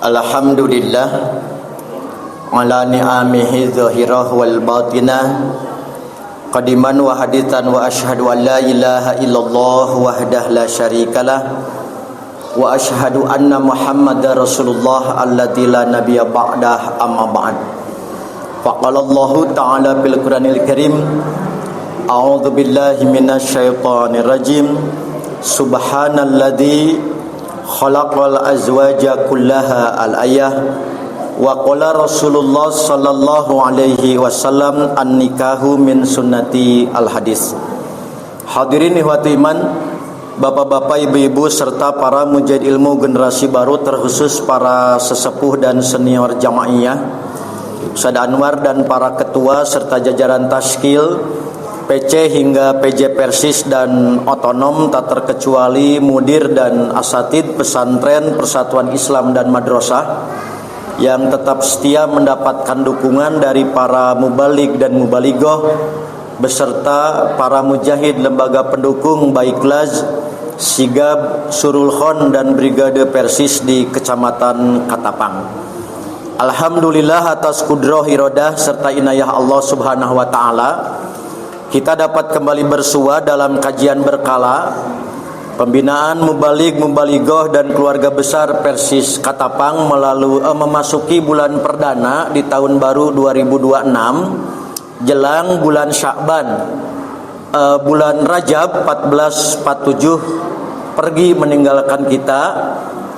Alhamdulillah ala ni'amihi zahirah wal batinah qadiman wa hadithan wa ashhadu an la ilaha illallah wahdah la syarikalah wa ashhadu anna muhammadar rasulullah alladzi la nabiyya ba'dah amma ba'd. Faqala Allah ta'ala fil Qur'anil Karim a'udzu billahi minasy syaithanir rajim subhanalladzi khalaqal azwaja kullaha al-ayah wa qala Rasulullah sallallahu alaihi wasallam an-nikahu min sunnati al-hadis. Hadirin ikhwati iman, bapak-bapak, ibu-ibu serta para mujahid ilmu generasi baru, terkhusus para sesepuh dan senior jamaiyah, Ustaz Anwar dan para ketua serta jajaran taskil PC hingga PJ Persis dan otonom, tak terkecuali mudir dan asatid pesantren Persatuan Islam dan Madrasah yang tetap setia mendapatkan dukungan dari para mubalik dan mubalighah beserta para mujahid lembaga pendukung Baiklaz, Sigab, Surul Khon dan Brigade Persis di Kecamatan Katapang. Alhamdulillah atas kudrah iradah serta inayah Allah Subhanahu wa taala, kita dapat kembali bersua dalam kajian berkala pembinaan mubalik, mubalighah dan keluarga besar Persis Katapang memasuki bulan perdana di tahun baru 2026 jelang bulan Sya'ban. Bulan Rajab 1447 pergi meninggalkan kita.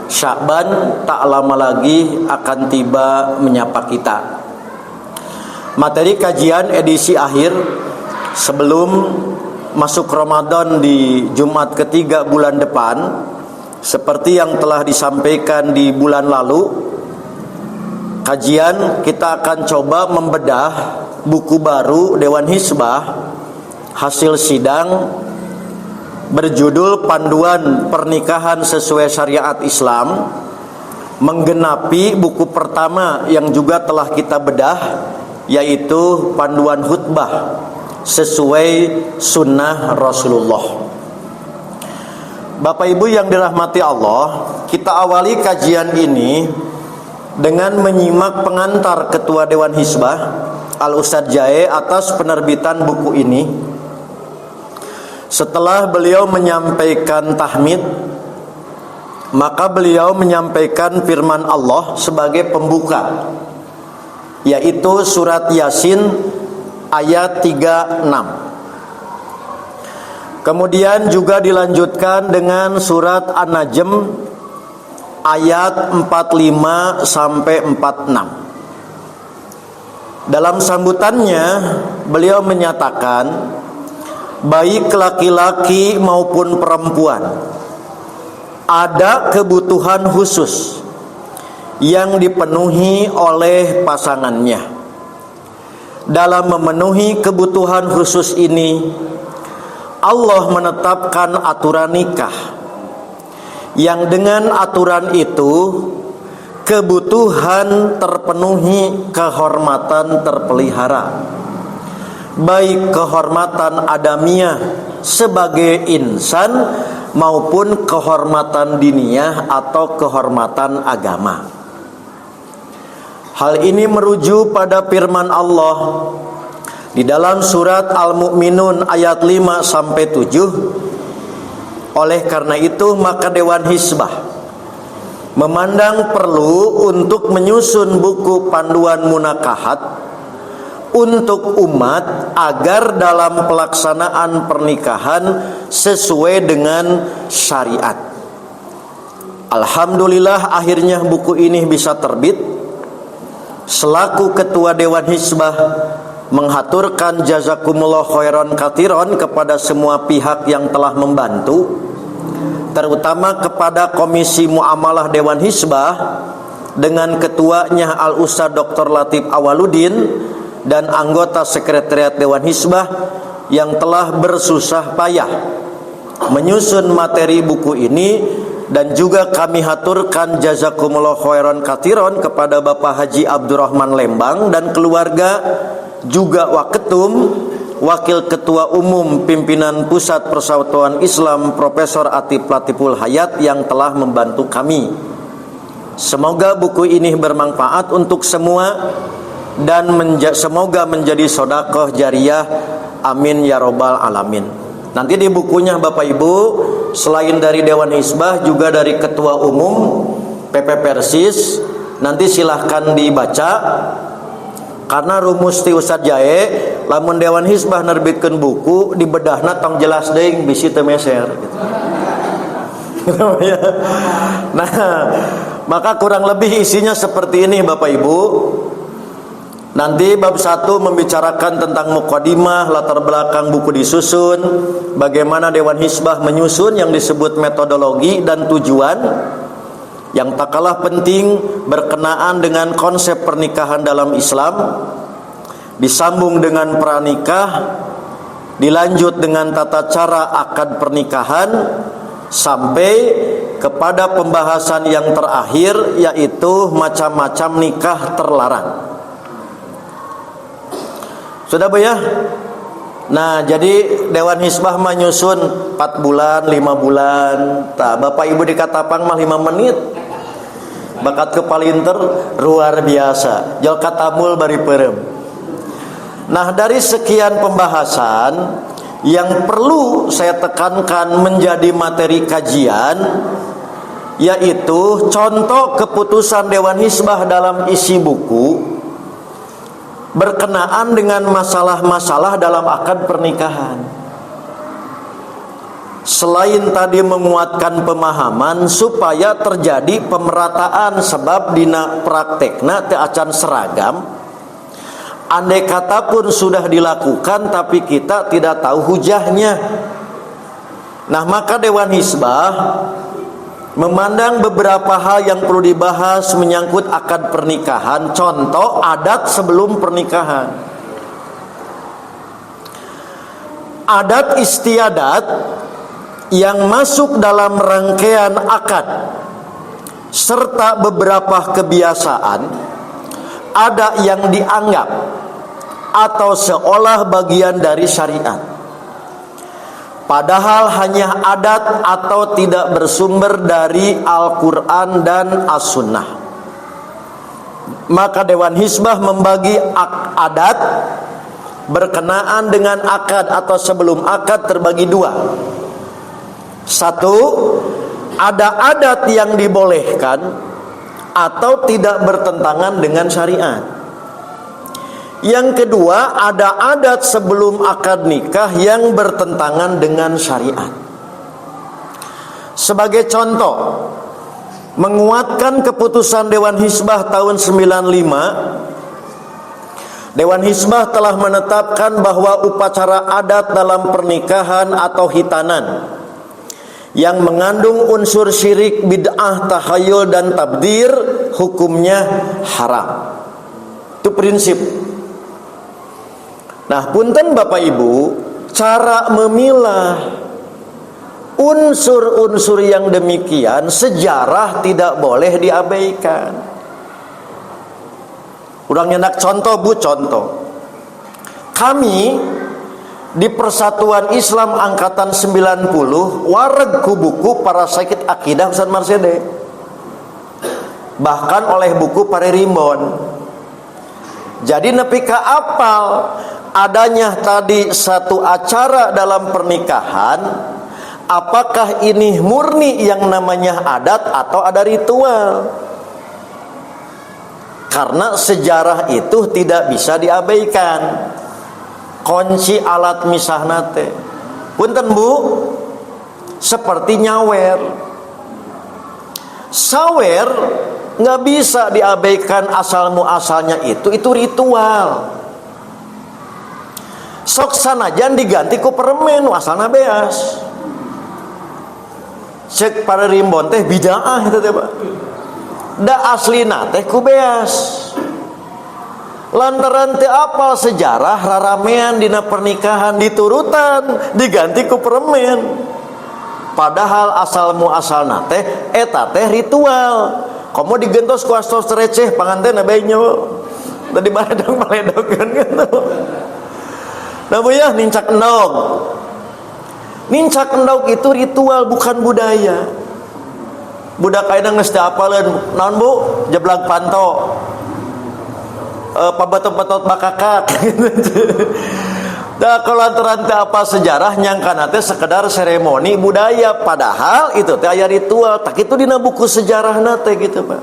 Sya'ban tak lama lagi akan tiba menyapa kita. Materi kajian edisi akhir sebelum masuk Ramadan di Jumat ketiga bulan depan, seperti yang telah disampaikan di bulan lalu, kajian kita akan coba membedah buku baru Dewan Hizbah hasil sidang berjudul Panduan Pernikahan Sesuai Syariat Islam, menggenapi buku pertama yang juga telah kita bedah, yaitu Panduan Khutbah Sesuai Sunnah Rasulullah. Bapak Ibu yang dirahmati Allah, kita awali kajian ini dengan menyimak pengantar Ketua Dewan Hizbah Al-Ustadz Jae atas penerbitan buku ini. Setelah beliau menyampaikan tahmid, maka beliau menyampaikan firman Allah sebagai pembuka, yaitu surat Yasin ayat 36. Kemudian juga dilanjutkan dengan surat An-Najm ayat 45 sampai 46. Dalam sambutannya beliau menyatakan, baik laki-laki maupun perempuan ada kebutuhan khusus yang dipenuhi oleh pasangannya. Dalam memenuhi kebutuhan khusus ini, Allah menetapkan aturan nikah, yang dengan aturan itu kebutuhan terpenuhi, kehormatan terpelihara, baik kehormatan adamiah sebagai insan maupun kehormatan diniyah atau kehormatan agama. Hal ini merujuk pada firman Allah di dalam surat Al-Mu'minun ayat 5 sampai 7. Oleh karena itu, maka Dewan Hizbah memandang perlu untuk menyusun buku panduan munakahat untuk umat agar dalam pelaksanaan pernikahan sesuai dengan syariat. Alhamdulillah akhirnya buku ini bisa terbit. Selaku Ketua Dewan Hizbah menghaturkan jazakumullah khairan katsiran kepada semua pihak yang telah membantu, terutama kepada Komisi Muamalah Dewan Hizbah dengan ketuanya Al-Ustadz Dr. Latif Awaludin dan anggota Sekretariat Dewan Hizbah yang telah bersusah payah menyusun materi buku ini. Dan juga kami haturkan jazakumullah khairan katsiran kepada Bapak Haji Abdurrahman Lembang dan keluarga, juga Waketum, Wakil Ketua Umum Pimpinan Pusat Persatuan Islam Profesor Atif Latiful Hayat yang telah membantu kami. Semoga buku ini bermanfaat untuk semua dan semoga menjadi sedekah jariyah. Amin ya robbal alamin. Nanti di bukunya Bapak Ibu, selain dari Dewan Hizbah juga dari Ketua Umum PP Persis, nanti silahkan dibaca. Karena rumus ti Ustad Jae, lamun Dewan Hizbah nerbitkeun buku dibedahna tong jelas deui bisi teu meser gitu. Nah, maka kurang lebih isinya seperti ini Bapak Ibu. Nanti bab 1 membicarakan tentang muqaddimah, latar belakang buku disusun, bagaimana Dewan Hizbah menyusun yang disebut metodologi dan tujuan. Yang tak kalah penting berkenaan dengan konsep pernikahan dalam Islam, disambung dengan pranikah, dilanjut dengan tata cara akad pernikahan, sampai kepada pembahasan yang terakhir, yaitu macam-macam nikah terlarang. Sudah Bu ya? Nah, jadi Dewan Hizbah menyusun 4 bulan, 5 bulan. Bapak Ibu di Katapang mah 5 menit. Bakat kepalinter luar biasa. Jol katamul bari perem. Nah, dari sekian pembahasan yang perlu saya tekankan menjadi materi kajian, yaitu contoh keputusan Dewan Hizbah dalam isi buku berkenaan dengan masalah-masalah dalam akad pernikahan. Selain tadi menguatkan pemahaman supaya terjadi pemerataan, sebab dina praktekna teu acan seragam. Andai kata pun sudah dilakukan tapi kita tidak tahu hujahnya. Nah, maka Dewan Hizbah memandang beberapa hal yang perlu dibahas menyangkut akad pernikahan. Contoh, adat sebelum pernikahan. Adat istiadat yang masuk dalam rangkaian akad serta beberapa kebiasaan ada yang dianggap atau seolah bagian dari syariat, padahal hanya adat atau tidak bersumber dari Al-Quran dan As-Sunnah. Maka Dewan Hizbah membagi adat berkenaan dengan akad atau sebelum akad terbagi 2. 1, ada adat yang dibolehkan atau tidak bertentangan dengan syariat. Yang kedua, ada adat sebelum akad nikah yang bertentangan dengan syariat. Sebagai contoh, menguatkan keputusan Dewan Hizbah tahun 95, Dewan Hizbah telah menetapkan bahwa upacara adat dalam pernikahan atau hitanan yang mengandung unsur syirik, bid'ah, takhayul dan tabdir hukumnya haram. Itu prinsip. Nah, punten Bapak Ibu, cara memilah unsur-unsur yang demikian sejarah tidak boleh diabaikan. Urang nyendak contoh Bu, contoh. Kami di Persatuan Islam Angkatan 90 wareg ku buku para sakit akidah Ustaz Marsede, bahkan oleh buku Pare Rimbon. Jadi nepi ka apal adanya tadi satu acara dalam pernikahan, apakah ini murni yang namanya adat atau ada ritual? Karena sejarah itu tidak bisa diabaikan. Kunci alat misahna teh punten Bu, seperti nyawer. Sawer nggak bisa diabaikan asal muasalnya, itu ritual. Sok sanajan diganti ku permen asalna beas. Cek Pare Rimbon teh bid'ah itu teh Pak. Da aslina teh ku beas. Lantaran teu apal sejarah raramean dina pernikahan diturutan diganti ku permen. Padahal asal muasalna teh eta teh ritual. Komo digentos ku astos receh panganten bae nyo. Tadi baledog-baledogan gitu. Nah Bu ya, nincak endog. Nincak endog itu ritual bukan budaya. budak ayeuna geus teu apaleun naon Bu jeblag panto pabetot-betot bakakak. Da kelantaran teh apa sejarah nyangkana teh sekedar seremoni budaya, padahal itu teh aya ritual. Tak itu dina buku sejarahna teh gitu Pak.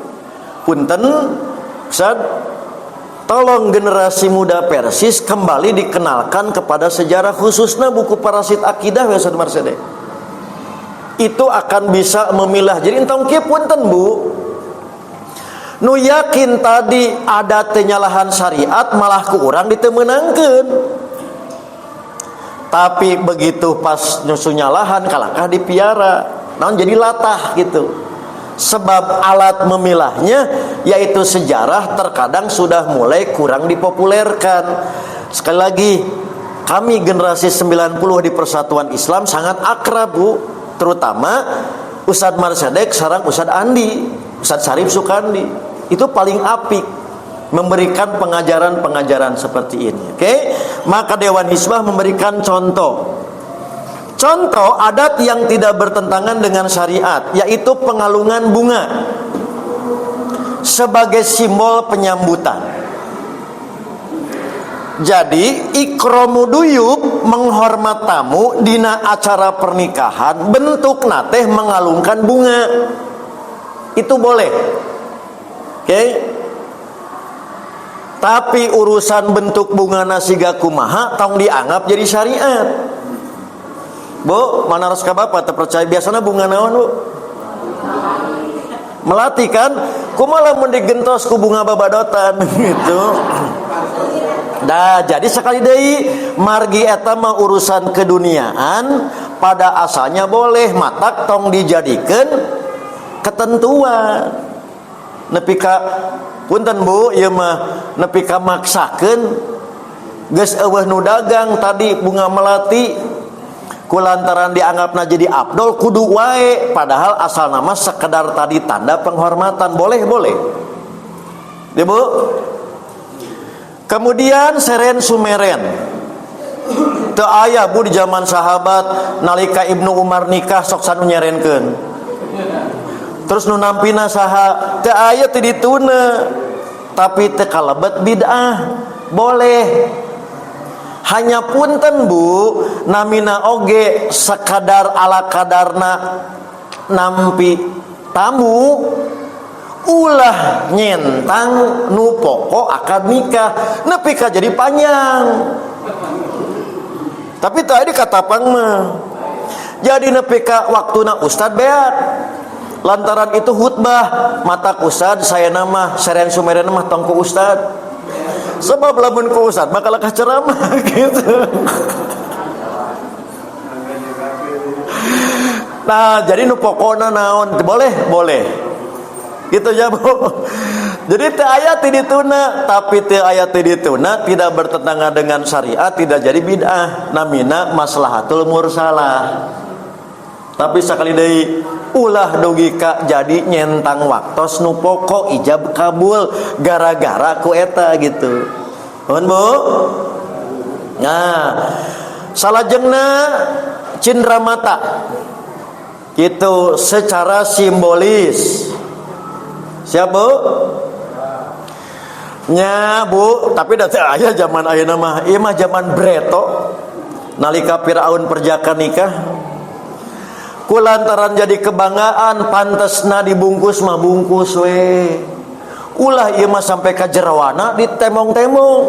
Punten Ustaz, tolong generasi muda Persis kembali dikenalkan kepada sejarah, khususnya buku Parasit Akidah ya Ustaz Marsede. Itu akan bisa memilah. Jadi entong kieu punten Bu, nu yakin tadi ada penyalahan syariat malah ku urang ditemenangkeun. Tapi begitu pas nyusunya lahan kalahkah dipiara, naon jadi latah gitu. Sebab alat memilahnya yaitu sejarah terkadang sudah mulai kurang dipopulerkan. Sekali lagi, kami generasi 90 di Persatuan Islam sangat akrab Bu, terutama Ustadz Marsadek sareng Ustadz Andi, Ustadz Syarif Sukandi. Itu paling apik memberikan pengajaran-pengajaran seperti ini. Oke? Maka Dewan Hizbah memberikan contoh adat yang tidak bertentangan dengan syariat, yaitu pengalungan bunga sebagai simbol penyambutan. Jadi ikromuduyub, menghormat tamu dina acara pernikahan, bentuk nateh mengalungkan bunga. Itu boleh. Oke? Tapi urusan bentuk bunga nasiga kumaha tong dianggap jadi syariat. Bu, mana ras ka Bapak terpercaya biasanya bunga naon Bu? Melati kan? Kumaha lamun digentos ku bunga babadotan gitu. Nah, jadi sekali deui margi eta mah urusan keduniaan, pada asalnya boleh matak tong dijadikeun ketentuan. Nepi ka punten Bu, ieu mah nepi ka maksakeun geus eueuh nu dagang tadi bunga melati kulantaran dianggapna jadi afdol kudu wae, padahal asal nama sekedar tadi tanda penghormatan. Boleh ya Bu. Kemudian seren sumeren teu aya Bu di zaman sahabat nalika Ibnu Umar nikah sok sanu nyerenkeun. Terus nu nampina saha teu aya teu dituna, tapi teu kalebet bid'ah. Boleh. Hanya punten Bu, namina oge sekadar ala kadarna nampi tamu, ulah nyentang nu pokok akad nikah nepi ka jadi panjang. Tapi tadi katapang mah jadi nepi ka waktuna ustad beat. Lantaran itu khutbah mata ustad saya nama seren sumeren mah tong ku ustad. Sebab lamun ku ustad bakal ka ceramah gitu. Nah, jadi nu pokona naon boleh. Gitu ya Bu. Jadi teu aya ti dituna, tapi teu aya ti dituna tidak bertentangan dengan syariat, tidak jadi bid'ah. Namina maslahatul mursalah. Tapi sekali deui ulah dugi ka jadi nyentang waktos nu pokok ijab kabul gara-gara ku eta gitu. Nuhun Bu. Nah, salajengna cindera mata. Gitu secara simbolis. Siap Bu? Nya Bu, tapi da teu aya zaman ayeuna mah. Ieu mah zaman Breto. Nalika Firaun perjaka nikah. Kulantaran jadi kebanggaan pantesna dibungkus mah bungkus we. Ulah ieu mah sampai ka jerawana ditemong-temong.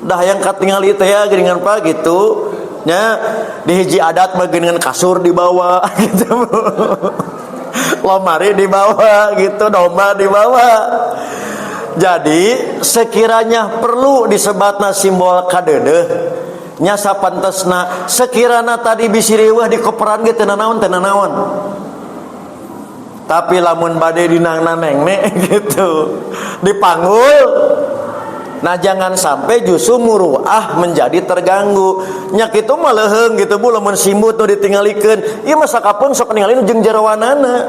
Dah yang katingali teh ya geuningan pa gitu. Nya di hiji adat mah geuningan kasur dibawa gitu. Lomari dibawa gitu, domba dibawa. Jadi sekiranya perlu disebatna simbol kadeudeuh nya sapantesna sekirana tadi bisi riweuh di koperan ge teu nanaon. Tapi lamun bade dinangna nengme gitu dipanggul. Nah jangan sampai justru muruah menjadi terganggu. Nya kitu mah leuheung gitu Bu, lamun simbut nu ditinggalikeun ieu mah sakapeung sok ningalin jeung jerawanana.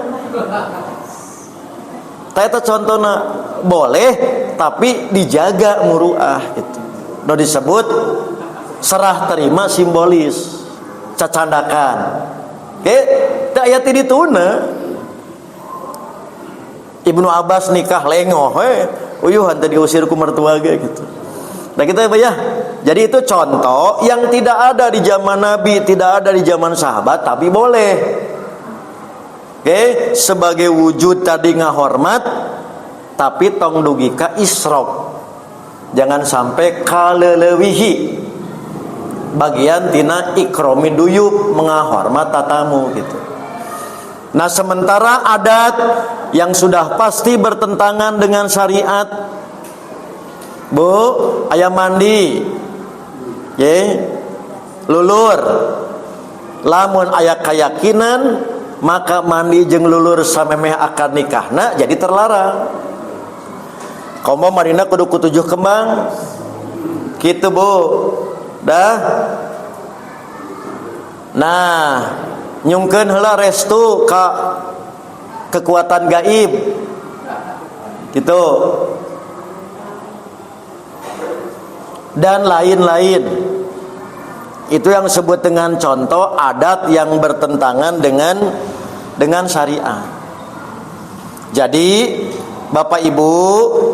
Tah eta contona boleh tapi dijaga muruah gitu. Nu disebut serah terima simbolis cacandakan. Oke, teu aya ti dituna. Ibnu Abbas nikah lengoh, uyuhan tadi diusir ku mertua gitu. Nah kita ya, jadi itu contoh yang tidak ada di zaman Nabi, tidak ada di zaman sahabat, tapi boleh. Oke, sebagai wujud tadi ngahormat, tapi tong dugi ka isrok. Jangan sampai kalelewihi. Bagian tina ikromi duyub, mengahormat tatamu gitu. Nah sementara adat yang sudah pasti bertentangan dengan syariat, Bu, aya mandi, lulur. Lamun aya keyakinan, maka mandi jeung lulur samemeh akad nikahna jadi terlarang. Komo marina kudu ku 7 kembang, gitu Bu, dah. Nah, nyungkeun heula restu ka kekuatan gaib, gitu. Dan lain-lain. Itu yang disebut dengan contoh adat yang bertentangan dengan syariat. Jadi Bapak Ibu,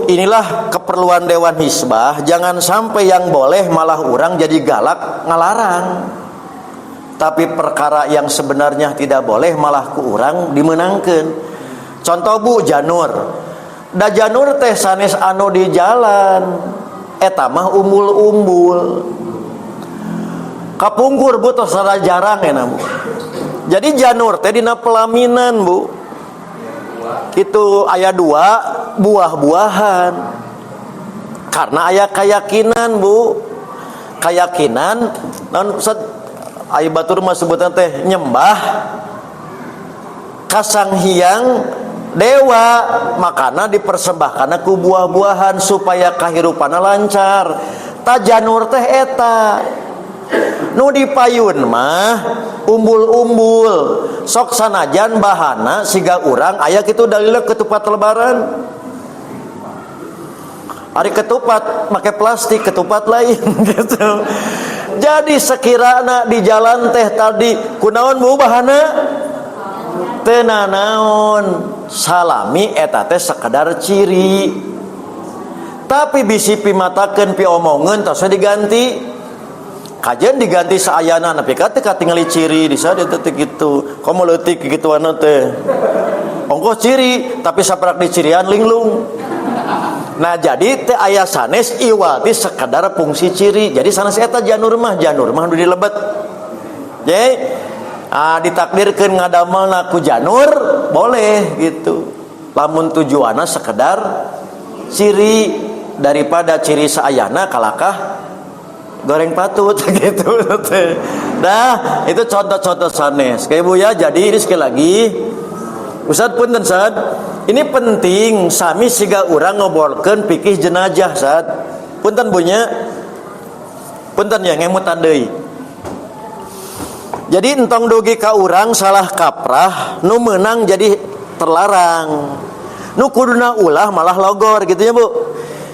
inilah keperluan Dewan Hizbah. Jangan sampai yang boleh malah orang jadi galak ngalarang. Tapi perkara yang sebenarnya tidak boleh malah ku urang dimenangkeun. Contoh Bu, janur. Da janur teh sanes anu di jalan, eta mah umbul-umbul. Kapungkur Bu tos sada jarang ya Bu. Jadi janur teh dina pelaminan Bu. Kitu aya 2 buah-buahan. Karena aya keyakinan Bu. Keyakinan naon aya batur mah sebutan teh nyembah kasanghyang dewa, makana dipersembahkan ku buah-buahan supaya kahirupana lancar. Ta janur teh eta nu dipayun mah umbul-umbul, sok sanajan bahana siga urang aya kitu dalilna ketupat lebaran. Ari ketupat make plastik, ketupat lain gitu. Jadi sekirana di jalan teh tadi kunaon Bu bahana teu naon salami eta teh sekedar ciri. Tapi bisi pimatakeun pi omongeun tos diganti. Kajian diganti saayana nepi ka teh katingali ciri di sada teh kitu. Komo leutik kikituan teh. Ongkos ciri tapi saperak dicirian linglung. Nah jadi teh aya sanes iwati sekedar fungsi ciri. Jadi sanes eta janur mah nu dilebet. Jadi ditakdirkeun ngadamelna ku janur boleh gitu. Lamun tujuanna sekedar ciri daripada ciri saayana kalakah goreng patut gitu. Nah, itu contoh-contoh sanes. Kayak Bu ya, jadi ini sekali lagi Ustaz punten Ustaz, ini penting sami siga urang ngobolkeun pikih jenazah Ustaz. Punten bunya. Punten ya ngemutan deui. Jadi entong dugi ka urang salah kaprah, nu meunang jadi terlarang. Nu kuduna ulah malah logor gitu ya Bu.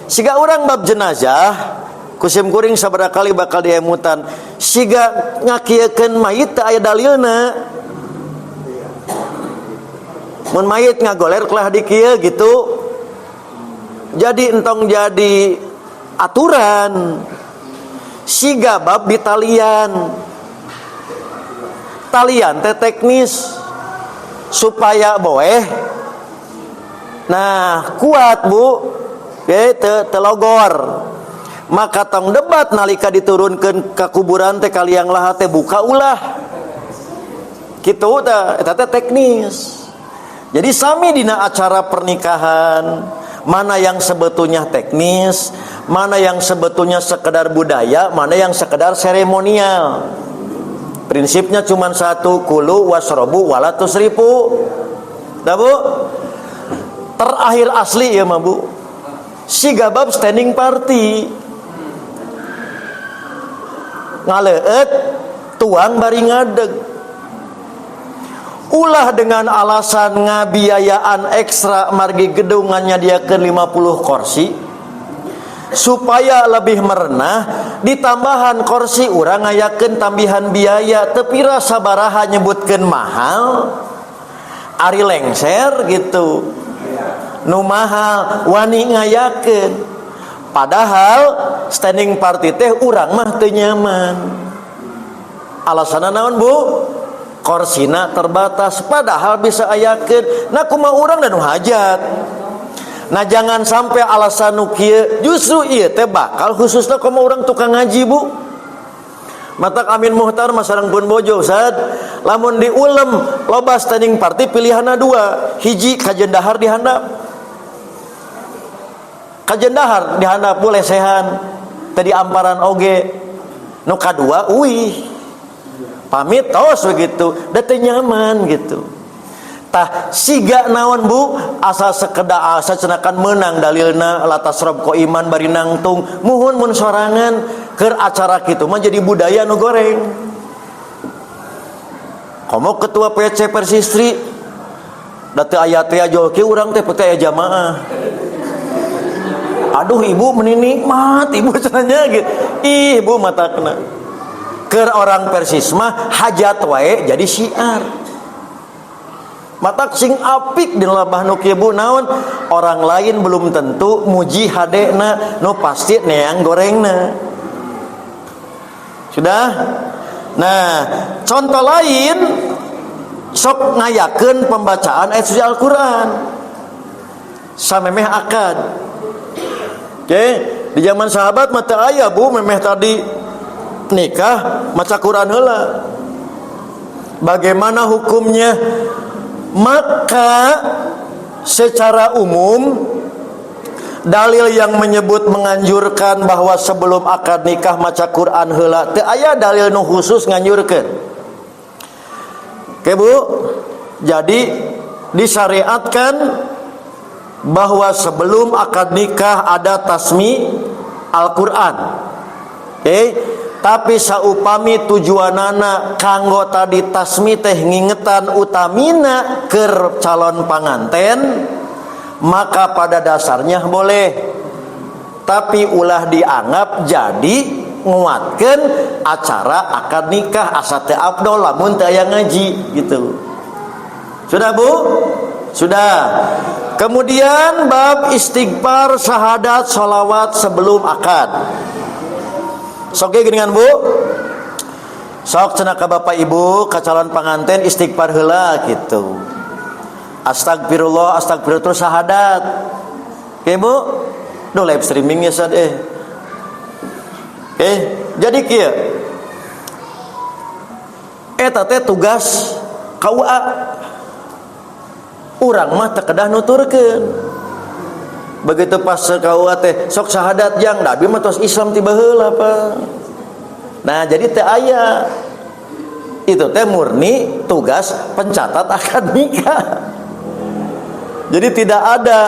Siga urang bab jenazah kusim kuring sabaraha kali bakal diemutan. Siga ngakieukeun mayit teh aya dalilna. Mun mayit ngagoler kelah di kieu gitu. Jadi entong jadi aturan. Siga bab di talian. Talian teh teknis supaya boeh. Nah, kuat Bu. Teu logor. Maka tong debat nalika diturunkeun ka kuburan teh kaliang laha teh buka ulah. Kitu teh eta teh teknis. Jadi sami dina acara pernikahan, mana yang sebetulnya teknis, mana yang sebetulnya sekedar budaya, mana yang sekedar seremonial. Prinsipnya cuma satu, kulu wasrobu wala tusrifu. Dah Bu? Terakhir asli ya mah Bu. Siga bab standing party. Ngaleut tuang bari ngadeg. Ulah dengan alasan ngabiayaan ekstra margi gedung nyadiakeun 50 kursi supaya lebih merenah, ditambahan kursi urang ngayakeun tambihan biaya teu pira sabaraha nyebutkeun mahal ari lengser gitu. nu mahal wani ngayakeun. Padahal standing party teh urang mah teu nyaman. Alasanna naon Bu? Korsina terbatas, padahal bisa ayakeun. Nah kumaha urang dan hajat. Nah jangan sampai alasan nu kieu, justru ieu teh bakal khususna kumaha urang tukang ngaji Bu. Matak Amin Muhtar masareng pun bojo Ustaz, lamun di ulem loba standing party pilihanna dua, hiji kajen dahar dihandap. Kajen dahar dihandap boleh sehan, tadi amparan oge. Nu kadua uih. Pamit tos begitu, da teu nyaman gitu. Tah siga naon Bu, asa sekedah asa cenakan menang dalilna latas rob ko iman bari nangtung, muhun mun sorangan keur acara kitu mah jadi budaya nu goreng. Komo ketua PC Persistri da teu aya teh ajol kieu urang teh peuting aya jamaah. Aduh ibu meni nikmat ibu cenanya gitu. Ih ibu matakna. Keur orang Persis mah hajat wae jadi syiar. Matak sing apik di labah nu kieu Bu naon? Orang lain belum tentu muji hadena, nu pasti neang gorengna. Sudah? Nah, contoh lain sok ngayakeun pembacaan ayat suci Al-Qur'an. Samemeh akad. Oke, di zaman sahabat mah teu aya Bu memeh tadi nikah maca Quran heula. Bagaimana hukumnya? Maka secara umum dalil yang menyebut menganjurkan bahwa sebelum akad nikah maca Quran heula teu aya dalil nu khusus nganjurkeun. Oke Bu, jadi disyariatkan bahwa sebelum akad nikah ada tasmi Al-Quran. Oke, tapi saupami tujuanana kanggo tadi tasmi teh ngingetan utamina keur calon panganten, maka pada dasarnya boleh. Tapi ulah dianggap jadi nguatkeun acara akad nikah asa teu afdol lamun teu aya ngaji gitu. Sudah Bu? Sudah. Kemudian bab istighfar, syahadat, sholawat sebelum akad. Sok geuningan Bu. Sok cenah ka Bapak Ibu ka calon panganten istighfar heula gitu. Astagfirullah, astagfirullah terus syahadat. Oke Bu? Duh live streaming ya Ustaz jadi kieu. Eta teh tugas KUA. Urang mah teu kedah nuturkeun. Begitu pas KUA teh sok syahadat jang da abi mah tos Islam tiba heula apa. Nah, jadi teu aya. Itu teh murni tugas pencatat akad nikah. Jadi tidak ada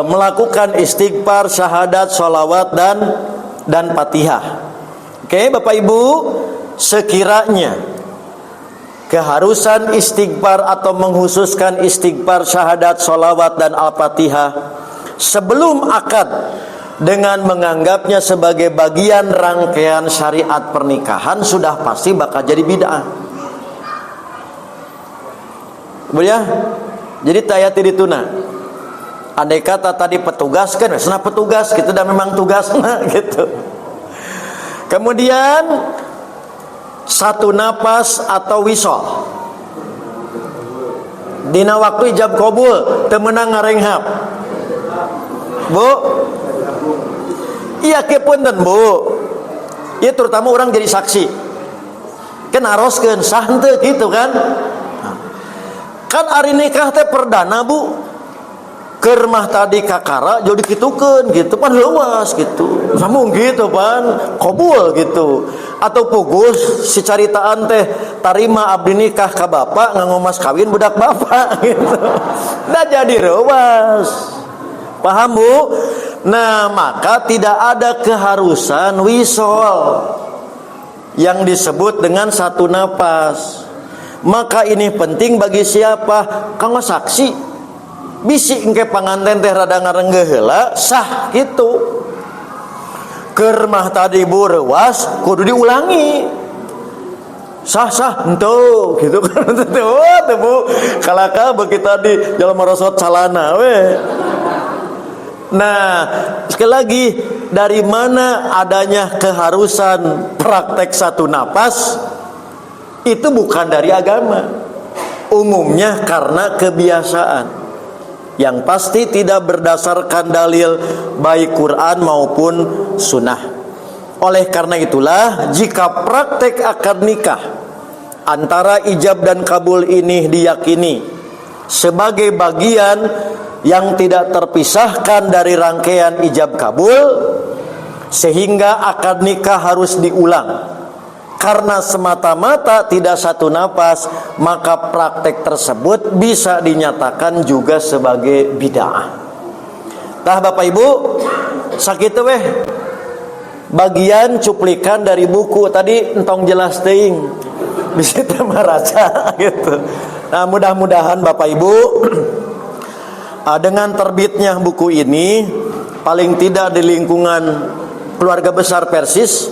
melakukan istighfar, syahadat, sholawat dan Fatihah. Oke, Bapak Ibu, sekiranya keharusan istighfar atau menghususkan istighfar, syahadat, sholawat dan Al-Fatihah sebelum akad dengan menganggapnya sebagai bagian rangkaian syariat pernikahan sudah pasti bakal jadi bid'ah. Boleh ya? Jadi tayati dituna. Andai kata tadi petugas kan, senang petugas gitu dan memang tugasnya gitu. Kemudian satu napas atau wisol. Dina waktu ijab kabul teu meunang ngarenghap. Bu. Iya kepunten Bu. Ieu terutama orang jadi saksi. Kan aroskeun sah henteu gitu kan? Kan ari nikah teh perdana Bu. Keur mah tadi kakara jadi dikitukeun gitu pan leuwas gitu. Sambung gitu pan kabul gitu. Atau pugus si caritaan teh tarima abdi nikah ka bapak nganggo mas kawin budak bapak gitu. Da jadi leuwas. Paham Bu? Nah, maka tidak ada keharusan wisol yang disebut dengan satu napas. Maka ini penting bagi siapa? Kanggo saksi. Bisi engke panganten teh rada ngarenggeh heula sah gitu. Keur mah tadi Bu reuas kudu diulangi. sah entuh gitu kan. Oh tuh Bu, kalaka begitu di jalan merosot calana we. Nah, sekali lagi, dari mana adanya keharusan praktek satu napas? Itu bukan dari agama. Umumnya karena kebiasaan. Yang pasti tidak berdasarkan dalil baik Quran maupun sunnah. Oleh karena itulah, jika praktek akad nikah antara ijab dan kabul ini diyakini sebagai bagian yang tidak terpisahkan dari rangkaian ijab kabul, sehingga akad nikah harus diulang karena semata-mata tidak satu napas, maka praktek tersebut bisa dinyatakan juga sebagai bid'ah. Tah Bapak Ibu, sakitu weh bagian cuplikan dari buku tadi entong jelas teuing bisa meraca gitu. Nah, mudah-mudahan Bapak Ibu dengan terbitnya buku ini, paling tidak di lingkungan keluarga besar Persis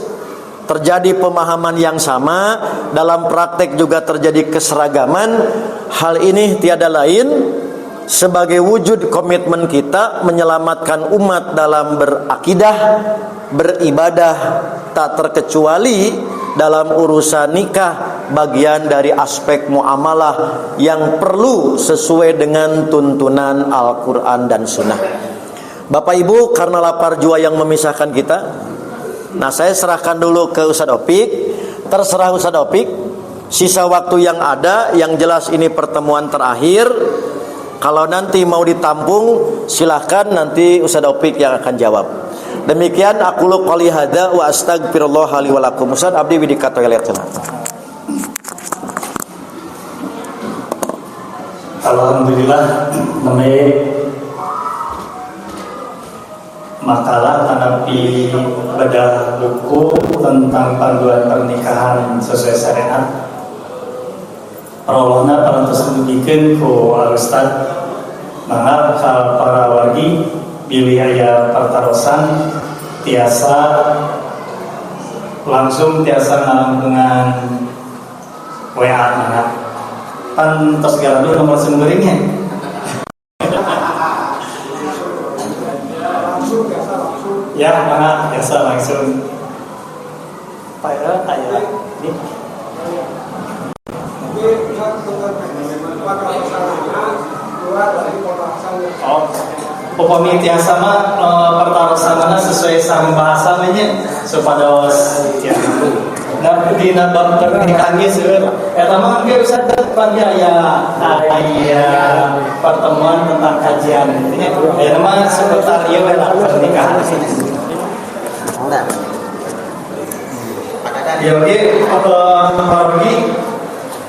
terjadi pemahaman yang sama, dalam praktek juga terjadi keseragaman. Hal ini tiada lain sebagai wujud komitmen kita menyelamatkan umat dalam berakidah, beribadah, tak terkecuali dalam urusan nikah, bagian dari aspek muamalah yang perlu sesuai dengan tuntunan Al-Quran dan Sunnah. Bapak Ibu, karena lapar jua yang memisahkan kita, nah saya serahkan dulu ke Ustadz Opik. Terserah Ustadz Opik, sisa waktu yang ada, yang jelas ini pertemuan terakhir. Kalau nanti mau ditampung, silahkan nanti Ustadz Opik yang akan jawab. Demikian aku lu qouli hadza wa astaghfirullah li wa lakum. Ustaz abdi widikato lihat cenah. Alhamdulillah, namanya makalah tanapi bedah buku tentang panduan pernikahan sesuai syariat. Parolohna parantos dibikeun ku Ustaz mangga ka para wargi bilih aya partarosan tiasa langsung tiasa ngalungkungan WA mana pan tos garadu nomor sumberingnya ya mana biasa langsung aya ini upami tiasa mah pertarosanana sesuai sama bahasanya supados ya. Nah di bab pernikahan ge seueur eta mah ge bisa panjang aya pertemuan tentang kajian ini ya mah seputar ieu lah pernikahan ya oke apalagi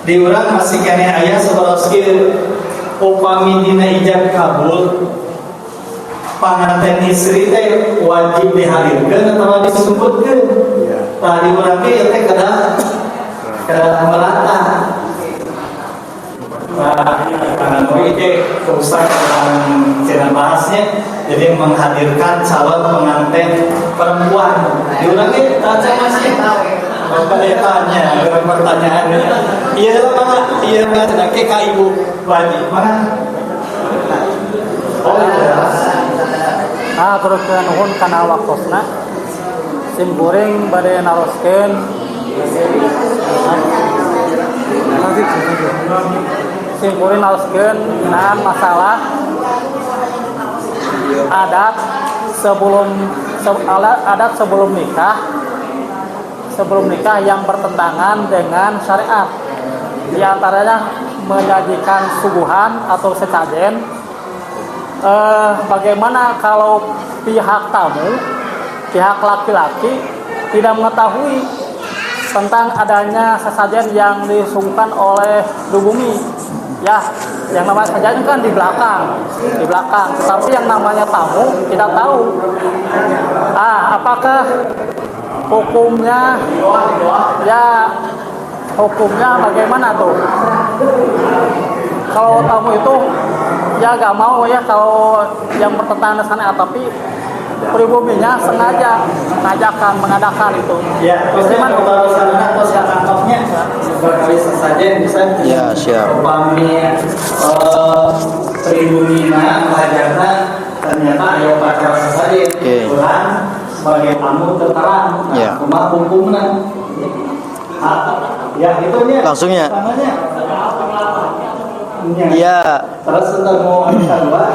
di urang masih kene aya sabaros kieu upami dina ijab kabul panganten istri teh wajib dihadirkan atau disebutkan. Tadi urang ge teh kada melata. Karena itu rusak dalam cara bahasnya, jadi menghadirkan calon pengantin perempuan. Di urang ge taca masih tanya dengan pertanyaannya. Iya mana? Iya kada ke ka ibu wajib mana? Oh iya. Terus nuhun kana waktosna simkuring bade naroskeun nah masalah adat sebelum nikah yang bertentangan dengan syariat. Di antaranya menyajikan suguhan atau sesajen. Bagaimana kalau pihak tamu, pihak laki-laki tidak mengetahui tentang adanya sesajen yang disuguhkan oleh dubumi? Ya, yang namanya sesajen kan di belakang. Tetapi yang namanya tamu tidak tahu. Apakah hukumnya? Ya, hukumnya bagaimana tuh? Kalau tamu itu ya gak mau ya kalau yang bertentangan sana, tapi pribuminya sengaja mengadakan itu. Ya, maksudnya kalau sarana atau contohnya sebagai sesajen bisa Ya, siap. upami pribumina ngajarna ternyata aya pacar sesajen pulang sebagai tamu terterang. Ya. Kumaha hukumna? Ya, itunya. Langsungnya. Ya. Terus untuk mau kedua,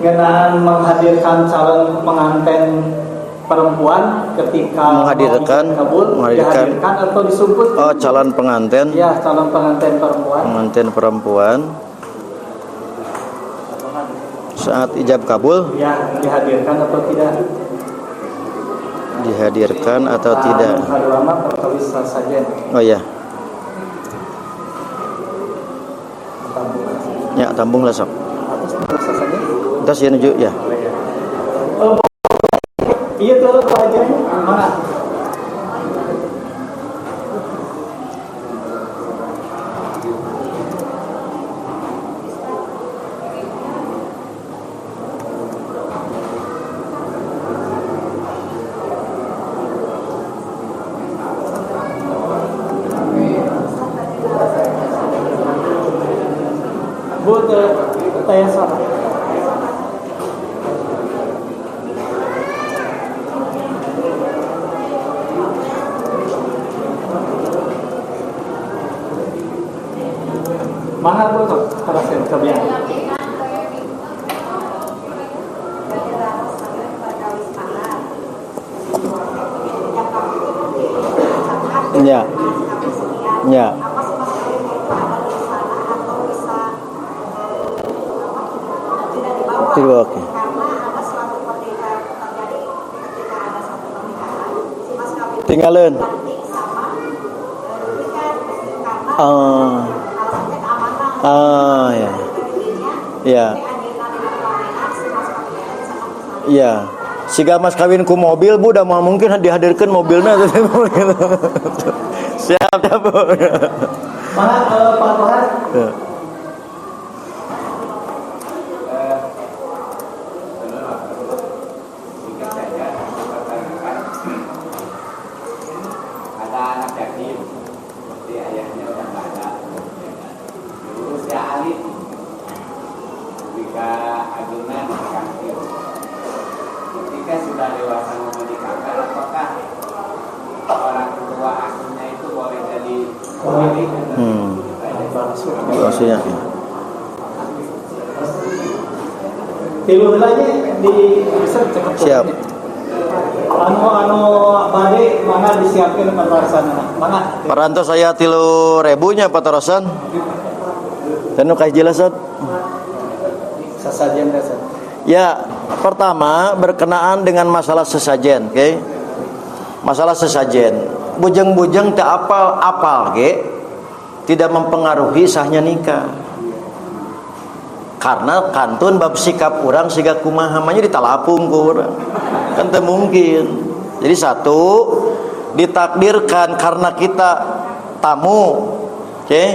ngenaan menghadirkan calon pengantin perempuan ketika menghadirkan dihadirkan atau disumput. Oh, calon pengantin. Ya, calon pengantin perempuan. Pengantin perempuan saat ijab kabul Ya, dihadirkan atau tidak? dihadirkan atau tidak. Kedua mah tertulis saja. Oh ya. Ya, tambung lah sok. Terus ya nuju ya. Iya tuh pelajarannya mana? Bu, tanya soal. Mana bu tuh kerasin kebiang? Ya. Ya. Tidak oke. Tinggalin. Ya. Ya. Ya. Siga mas kawin ku mobil bu, udah mau mungkin dihadirkan mobilnya. Siap ya bu. Mana Pak Tuhan? Ya. Ada anak yatim seperti ayahnya udah nggak ada, usia alit ketika agungan kafir, ketika sudah dewasa mau menikahkan, apakah orang tua asuhnya itu boleh jadi pemilik? Maksudnya. Tilu lagi di bisa cepat. Siap. Anu bade mana disiapkan pelaksana mana? Parantos saya 3.000 patarasan. Tanu kai jelasan. Sesajen dasar. Ya, pertama berkenaan dengan masalah sesajen, oke? Masalah sesajen. Bujeng-bujeng teu apal ge tidak mempengaruhi sahnya nikah. Karena kantun bab sikap orang siga kumaha mah ditalapung ku urang. Kan teu mungkin. Jadi satu ditakdirkan karena kita tamu, oke?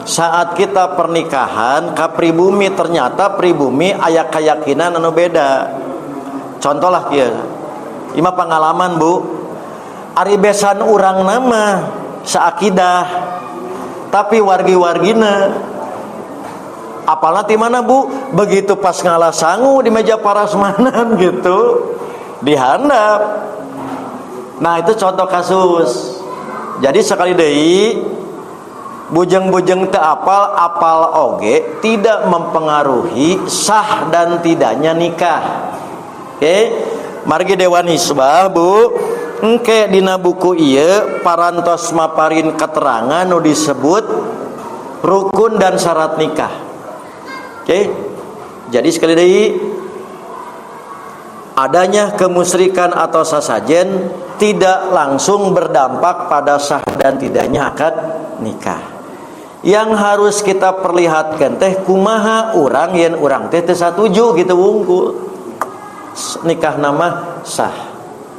Saat kita pernikahan ka pribumi ternyata pribumi aya keyakinan anu beda. Contoh lah kieu. Ima pengalaman Bu. Ari besan urang nama saakidah. Tapi wargi-wargina apalna di mana Bu? Begitu pas ngalah sangu di meja parasmanan gitu, dihandap. Nah itu contoh kasus. Jadi sekali deui bujeng-bujeng teu apal oge tidak mempengaruhi sah dan tidaknya nikah. Oke, margi dewan hisbah Bu, engke dina buku ieu parantos maparin keterangan nu disebut rukun dan syarat nikah. Oke, jadi sekali lagi adanya kemusyrikan atau sesajen tidak langsung berdampak pada sah dan tidaknya akad nikah. Yang harus kita perlihatkan teh kumaha urang yen urang teh satuju gitu wungkul nikah nama sah.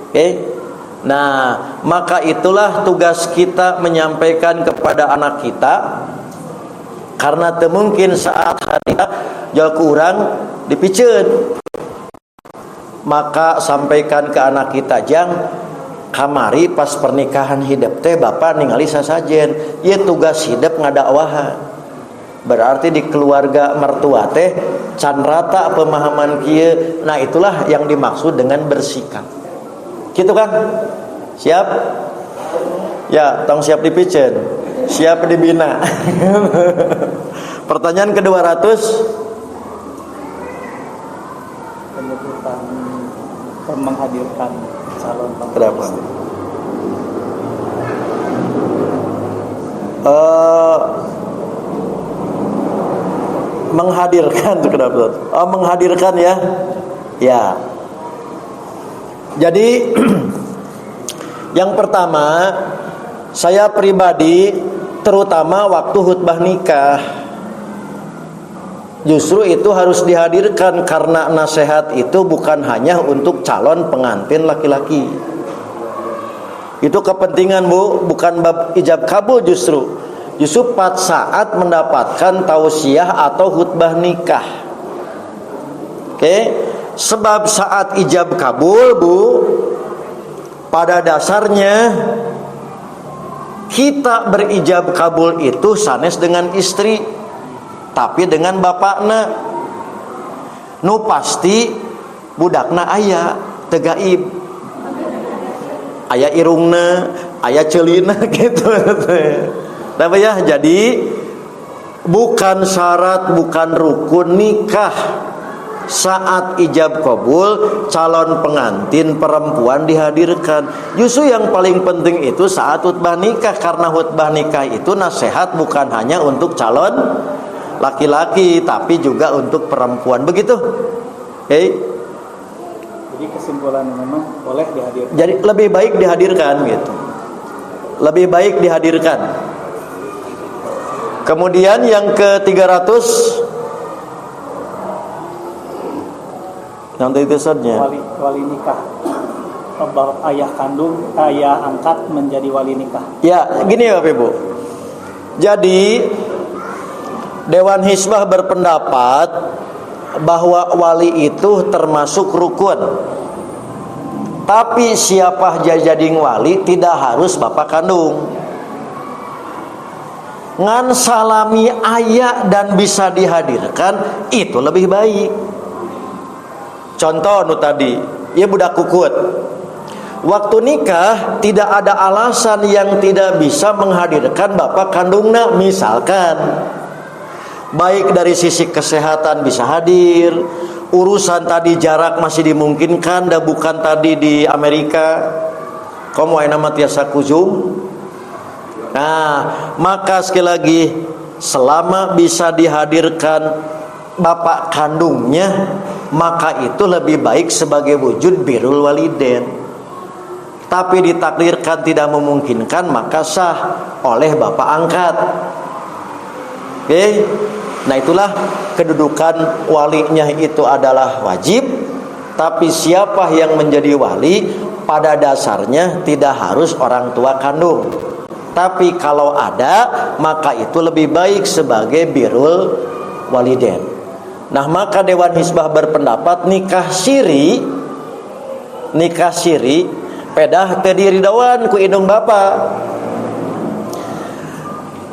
Oke. Nah, maka itulah tugas kita menyampaikan kepada anak kita. Karena teu mungkin saat harita jal ku urang dipiceun. maka sampaikan ke anak kita, jang kamari pas pernikahan hidup teh bapak ningali sasajen, ieu tugas hidup ngadakwahan. Berarti di keluarga mertua teh can rata pemahaman kieu. Nah itulah yang dimaksud dengan bersikap. Gitu kan? Siap? Ya, tong siap dipicen, siap dibina. Pertanyaan ke-200. Penyebutan menghadirkan calon Kenapa? Menghadirkan itu kenapa? Oh, menghadirkan ya. Ya. Jadi yang pertama, saya pribadi terutama waktu khutbah nikah, justru itu harus dihadirkan karena nasihat itu bukan hanya untuk calon pengantin laki-laki. Itu kepentingan Bu, bukan bab ijab kabul justru. Justru pada saat mendapatkan tausiah atau khutbah nikah. Oke, sebab saat ijab kabul Bu, pada dasarnya kita berijab kabul itu sanes dengan istri, tapi dengan bapakna. Nu pasti budakna aya tegaib, aya irungna, aya ceulina gitu. Tapi ya, jadi bukan syarat, bukan rukun nikah saat ijab kabul calon pengantin perempuan dihadirkan. Justru yang paling penting itu saat khutbah nikah, karena khutbah nikah itu nasihat bukan hanya untuk calon laki-laki tapi juga untuk perempuan. Begitu. Jadi kesimpulannya memang boleh dihadirkan. Jadi lebih baik dihadirkan gitu. Lebih baik dihadirkan. Kemudian yang ke-300, nanti itu saja. Wali nikah. Ayah kandung, ayah angkat menjadi wali nikah. Ya, gini ya Bapak Ibu. Jadi Dewan Hizbah berpendapat bahwa wali itu termasuk rukun. Tapi siapa jadi wali tidak harus bapak kandung. Ngan salami ayah dan bisa dihadirkan itu lebih baik. Contoh nu tadi, ya budak kukut. Waktu nikah tidak ada alasan yang tidak bisa menghadirkan bapak kandungna. Misalkan baik dari sisi kesehatan bisa hadir, urusan tadi jarak masih dimungkinkan, dan bukan tadi di Amerika kamu aina mah tiasa kuzum. Nah, maka sekali lagi selama bisa dihadirkan bapak kandungnya, maka itu lebih baik sebagai wujud birrul walidain. Tapi ditakdirkan tidak memungkinkan, maka sah oleh bapak angkat. Oke. Nah, itulah kedudukan walinya itu adalah wajib. Tapi siapa yang menjadi wali pada dasarnya tidak harus orang tua kandung. Tapi kalau ada, maka itu lebih baik sebagai birrul walidain. Nah, maka Dewan Hizbah berpendapat nikah siri pedah terdiri dawan ku indung bapa,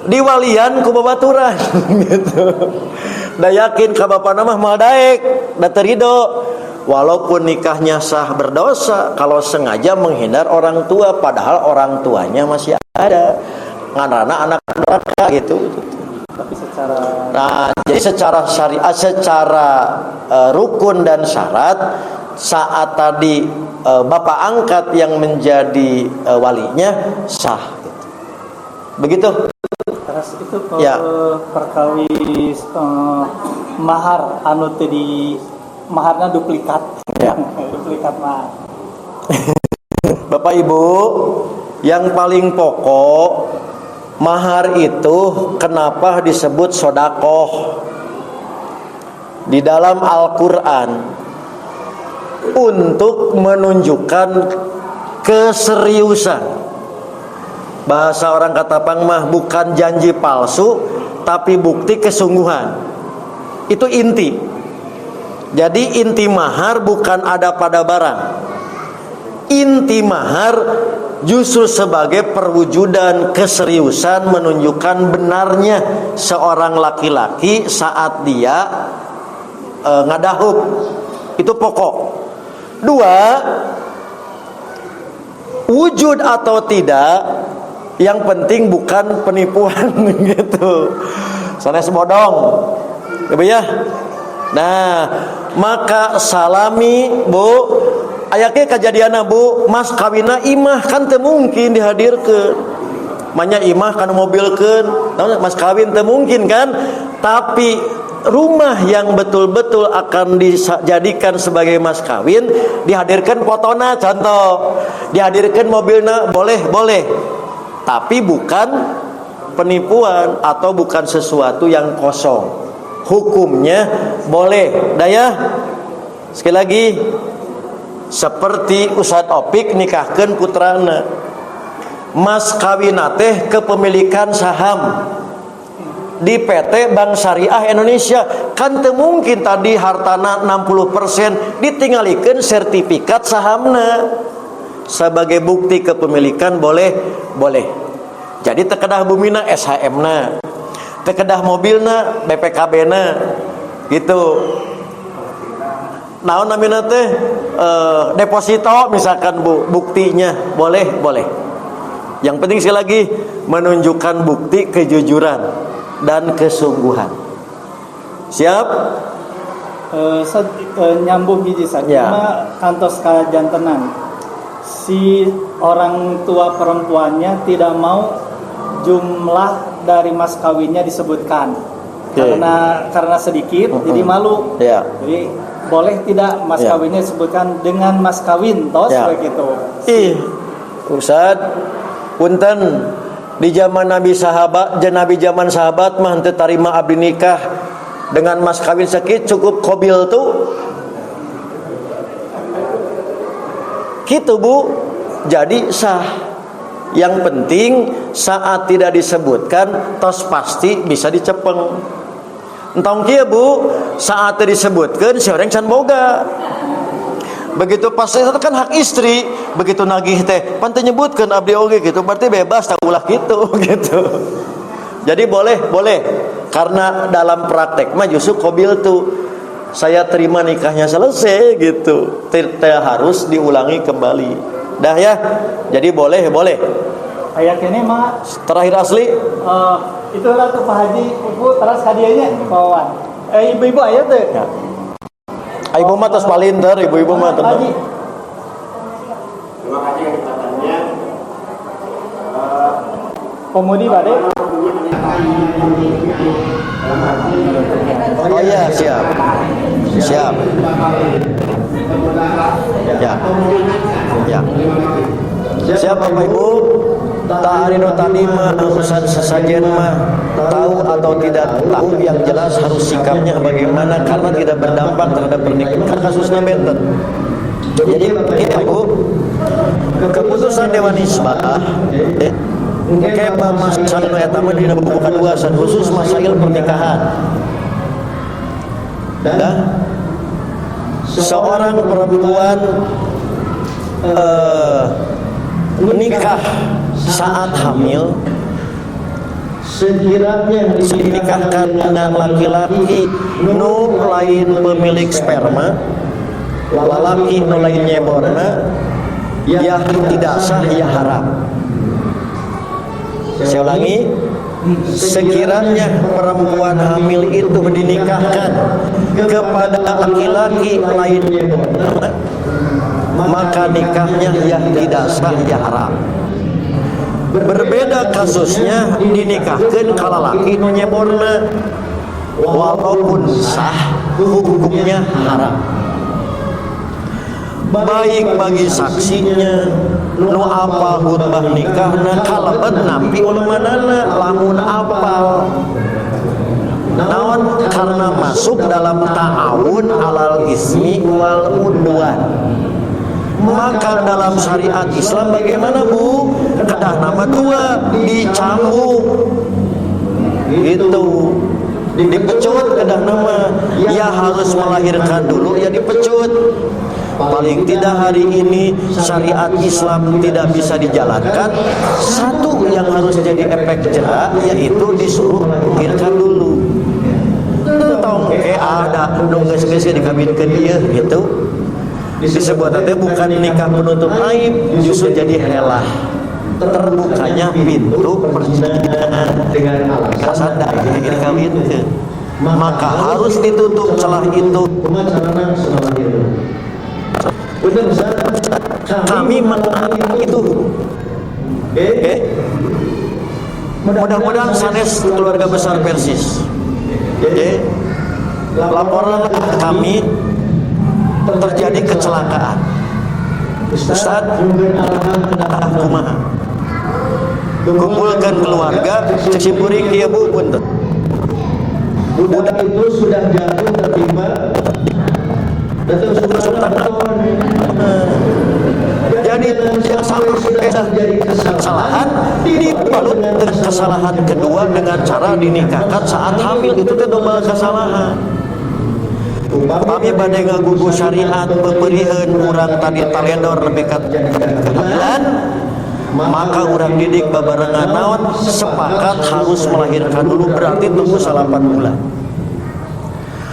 diwalian ku babaturan gitu. Da yakin ka bapana mah moal daek, da terido. Walaupun nikahnya sah berdosa kalau sengaja menghindar orang tua, padahal orang tuanya masih ada. Nganrana anak neraka gitu. Tapi secara Jadi secara syariat, secara rukun dan syarat, saat tadi bapak angkat yang menjadi walinya sah. Begitu. terus itu Ya. perkawis mahar anu teu di maharna duplikat. Ya. Duplikat mahar. Bapak Ibu, yang paling pokok mahar itu kenapa disebut sodakoh di dalam Al-Quran? Untuk menunjukkan keseriusan. Bahasa orang Katapang mah bukan janji palsu, tapi bukti kesungguhan. Itu inti. Jadi inti mahar bukan ada pada barang. Inti mahar justru sebagai perwujudan keseriusan menunjukkan benarnya seorang laki-laki saat dia ngadahuk. Itu pokok. Dua, wujud atau tidak, yang penting bukan penipuan gitu. Sanes bodong. Ya. Nah, maka salami, Bu. Ayake kejadian Bu, mas kawina imah kan teu mungkin dihadirkeun. Manya imah kan mobilkeun, mas kawin teu mungkin kan? Tapi rumah yang betul-betul akan dijadikan sebagai mas kawin dihadirkan fotona, contoh. Dihadirkan mobilnya, boleh. Tapi bukan penipuan atau bukan sesuatu yang kosong. Hukumnya boleh. Daya. Sekali lagi, seperti Ustadz Opik nikahkeun putrana. Mas kawina teh kepemilikan saham di PT Bank Syariah Indonesia. Kan teu mungkin tadi hartana 60% ditinggalikeun sertifikat sahamna. Sebagai bukti kepemilikan boleh. Jadi tekedah bumina SHM-na. Tekedah mobilna BPKB-na. Gitu. Naon namina teh deposito misalkan Bu, buktinya boleh. Yang penting sekali lagi menunjukkan bukti kejujuran dan kesungguhan. Siap? Nyambung hiji saja. Ya. Kantos kajantenan. Si orang tua perempuannya tidak mau jumlah dari mas kawinnya disebutkan. Karena sedikit, jadi malu. Ya. Jadi boleh tidak mas kawinnya disebutkan dengan mas kawin tos begitu. Ustaz, punten di zaman Nabi zaman sahabat mah henteu tarima abdi nikah dengan mas kawin sakit cukup kobil tuh. Gitu Bu. Jadi sah. Yang penting saat tidak disebutkan tos pasti bisa dicepeng. Entong kieu Bu, saat disebutkeun si orang can boga. Begitu pas itu kan hak istri, begitu nagih teh pan teu nyebutkeun abdi oge gitu, berarti bebas tak ulah gitu gitu. Jadi boleh. Karena dalam praktek mah justru qabil tuh saya terima nikahnya selesai gitu. Tidak harus diulangi kembali. Dah ya. Jadi boleh. Kayak kene mah Terakhir asli. Itu lah tuh Pak Haji, Ibu teras hadiahnya kawan. Ibu-ibu aya teh. Ya. Ibu mah tos palinter, ibu-ibu mah tenang. Terima kasih kesempatannya. Pemudi bade. Oh iya, siap. Ya. Siap Bapak Ibu. Ta'arinu tadi mah urusan sesajen mah tahu atau tidak tahu, yang jelas harus sikapnya bagaimana karena tidak berdampak terhadap pernikahan. Kasusnya benten. Jadi Bapak Ibu, keputusan Dewan Isbah keba masail eta mah dina buku kedua khusus masail pernikahan. Dan seorang perempuan menikah saat hamil, sekiranya dinikahkan dengan laki-laki nu lain pemilik sperma, lalaki nu lain nyeborna, ya tidak sah, ya haram. Saya ulangi, sekiranya perempuan hamil itu dinikahkan kepada laki-laki lain nyeborna, maka nikahnya ya tidak sah, ya haram. Berbeda kasusnya dinikahkan kalau laki nu nyeborna, walaupun sah hukumnya haram. Baik bagi saksinya nu apal khutbah nikahna kalebet nampi ulmanana lamun apal. Naon karena masuk dalam ta'awun alal ismi wal udwan. Maka dalam syariat Islam bagaimana Bu? Kedah nama dua dicambuk. Itu dipecut kadang nama ya harus melahirkan dulu ya dipecut. Paling tidak hari ini syariat Islam tidak bisa dijalankan, satu yang harus jadi efek jerak yaitu disuruh melahirkan dulu. Tong ada nunggu-nunggu dikawinkeun dia gitu. Disebut teh bukan nikah menutup aib, justru jadi helah terbukanya pintu perzinaan dengan alasan dari kawin. Maka harus ditutup celah itu. Kami menaati itu. Mudah-mudahan sanes keluarga besar Persis. Laporan kami terjadi kecelakaan. Ustaz, kumaha? Kumpulkan keluarga, cek simpuring dia bu punten. Budak itu sudah jatuh tertimpa Datuk Sultan. Jadi yang sampai jadi kesalahan dibalut dengan kesalahan kedua dengan cara dinikahkan saat hamil, itu teh double kesalahan. Upami badai ngagugu syariat beperiheun urang tadi talendor lebih ke kehamilan, maka urang didik babarengan naon sepakat harus melahirkan dulu, berarti tunggu 8 bulan.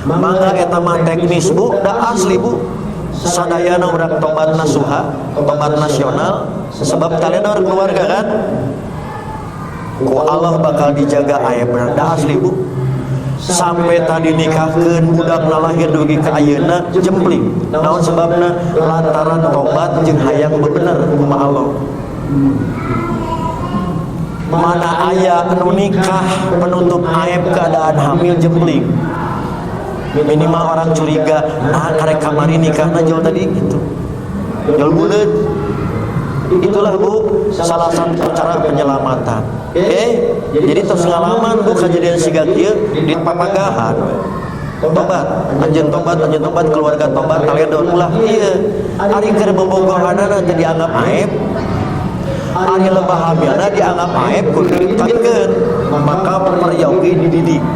Maka eta mah teknis bu, da asli bu. Sadayana urang tobat nasuha, tobat nasional, sebab talendor keluarga kan. Ku Allah bakal dijaga ayeuna, da asli bu. Sampai tadi nikahkeun budak lahir dugi ka ayeuna jempling. Naon sebabna? Lantaran tobat jeung hayang bener kumaha Allah. Mana aya anu nikah penutup aib keadaan hamil jempling. Minimal orang curiga, nah karek kamari nikahna jauh tadi gitu. Jauh bulet. Itulah bu salah satu cara penyelamatan. Jadi terus ngalaman bu kejadian siga kieu di papagahan. Tobat, anjeun tobat, keluarga tobat, talendor ulah ieu. Ari keur bobogohanana teh dianggap aib. Ari lebah hamilna dianggap aib kudu dikawinkeun. Maka peryogi dididik.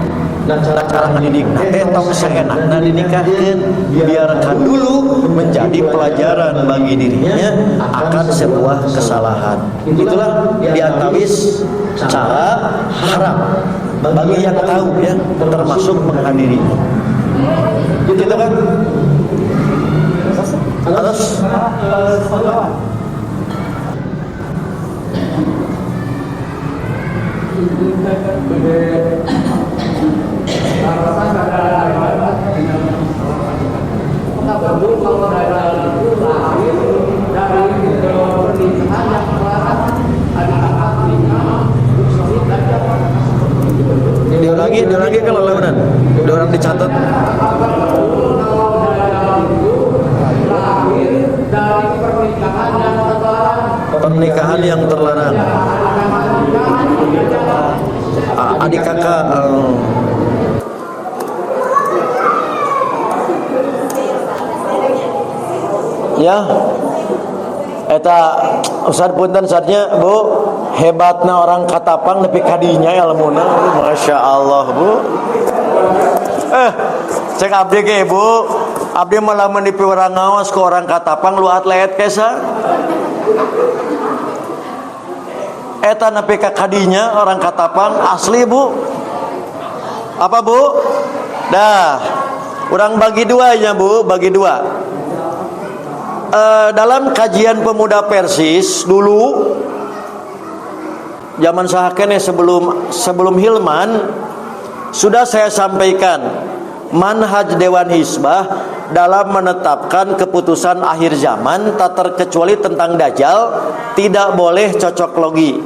Dan cara mendidik teh tong seenakna dinikahkeun, biarkan dulu menjadi pelajaran bagi dirinya akan sebuah kesalahan. Itulah diantamis cara haram bagi yang tahu ya, termasuk menghadiri. Gitu kan? Terus dia lagi kalau lawanan ada orang dicatat pernikahan yang terlarang. Adik kakak ya eta Ustaz punten saatnya bu, hebatna orang Katapang nepi kadinya ilmuna, masya Allah bu. Cek abdi ge bu, abdi malah menipu orang ngawas ke orang Katapang lu atlet kesa. Eta nepi ka kadinya orang Katapang asli bu. Apa bu? Dah, orang bagi dua ya bu, bagi dua. Dalam kajian pemuda Persis dulu zaman sahakene sebelum Hilman sudah saya sampaikan manhaj Dewan Hizbah dalam menetapkan keputusan akhir zaman tak terkecuali tentang Dajjal tidak boleh cocok logi.